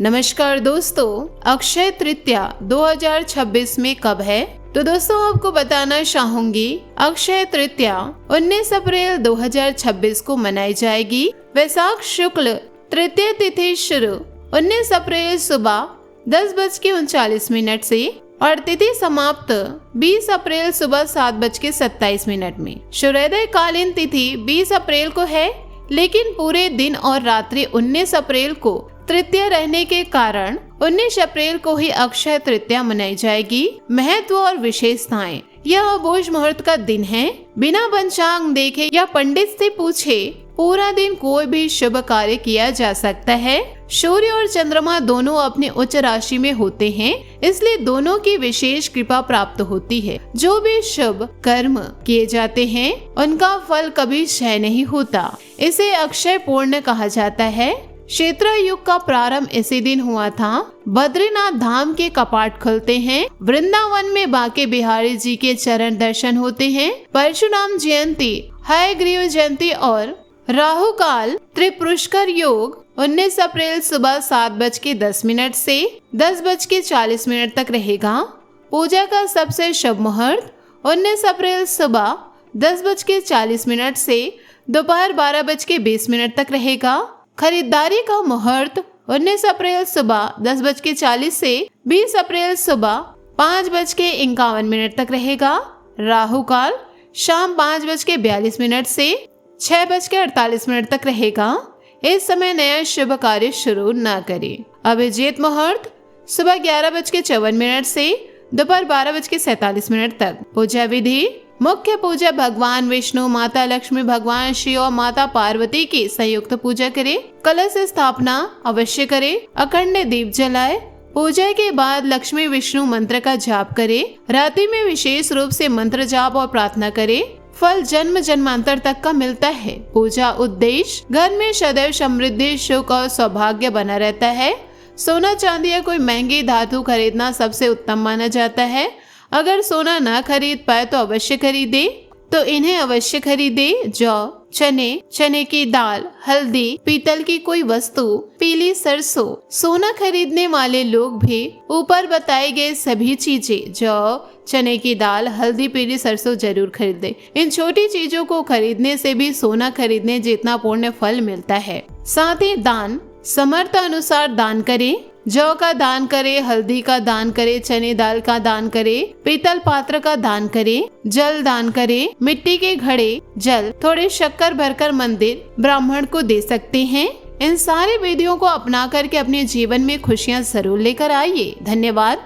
नमस्कार दोस्तों, अक्षय तृतीया 2026 में कब है? तो दोस्तों आपको बताना चाहूंगी, अक्षय तृतीया 19 अप्रैल 2026 को मनाई जाएगी। वैशाख शुक्ल तृतीय तिथि शुरू 19 अप्रैल सुबह 10:39 से और तिथि समाप्त 20 अप्रैल सुबह 7:27 में। सूर्योदय कालीन तिथि 20 अप्रैल को है, लेकिन पूरे दिन और रात्रि 19 अप्रैल को तृतीया रहने के कारण 19 अप्रैल को ही अक्षय तृतीया मनाई जाएगी। महत्व और विशेषताएं। यह अबूझ मुहूर्त का दिन है। बिना पंचांग देखे या पंडित से पूछे पूरा दिन कोई भी शुभ कार्य किया जा सकता है। सूर्य और चंद्रमा दोनों अपने उच्च राशि में होते हैं, इसलिए दोनों की विशेष कृपा प्राप्त होती है। जो भी शुभ कर्म किए जाते हैं उनका फल कभी क्षय नहीं होता। इसे अक्षय पूर्ण कहा जाता है। क्षेत्र युग का प्रारंभ इसी दिन हुआ था। बद्रीनाथ धाम के कपाट खुलते हैं। वृंदावन में बांके बिहारी जी के चरण दर्शन होते हैं। परशुराम जयंती, हयग्रीव जयंती और राहु काल त्रिपुष्कर योग 19 अप्रैल सुबह 7:10 से 10:40 तक रहेगा। पूजा का सबसे शुभ मुहूर्त 19 अप्रैल सुबह 10:40 से दोपहर 12:20 तक रहेगा। खरीदारी का मुहूर्त 19 अप्रैल सुबह 10:40 से 20 अप्रैल सुबह 5:51 तक रहेगा। राहु काल शाम 5:42 से 6:48 तक रहेगा। इस समय नया शुभ कार्य शुरू न करें। अभिजीत मुहूर्त सुबह 11:54 से दोपहर 12:47 तक। पूजा विधि। मुख्य पूजा भगवान विष्णु, माता लक्ष्मी, भगवान शिव और माता पार्वती की संयुक्त पूजा करें। कलश स्थापना अवश्य करें। अखंड दीप जलाए। पूजा के बाद लक्ष्मी विष्णु मंत्र का जाप करें। रात्रि में विशेष रूप से मंत्र जाप और प्रार्थना करें। फल जन्म जन्मांतर तक का मिलता है। पूजा उद्देश्य। घर में सदैव समृद्धि, सुख और सौभाग्य बना रहता है। सोना चांदी या कोई महंगी धातु खरीदना सबसे उत्तम माना जाता है। अगर सोना ना खरीद पाए तो अवश्य खरीदे, तो इन्हें अवश्य खरीदे। जौ, चने की दाल, हल्दी, पीतल की कोई वस्तु, पीली सरसों। सोना खरीदने वाले लोग भी ऊपर बताए गए सभी चीजें, जौ, चने की दाल, हल्दी, पीली सरसों जरूर खरीदे। इन छोटी चीजों को खरीदने से भी सोना खरीदने जितना पुण्य फल मिलता है। साथ ही दान समर्थ अनुसार दान करें। जौ का दान करे, हल्दी का दान करे, चने दाल का दान करे, पीतल पात्र का दान करे, जल दान करे, मिट्टी के घड़े, जल, थोड़े शक्कर भरकर मंदिर ब्राह्मण को दे सकते हैं। इन सारी विधियों को अपना करके अपने जीवन में खुशियां जरूर लेकर आइए। धन्यवाद।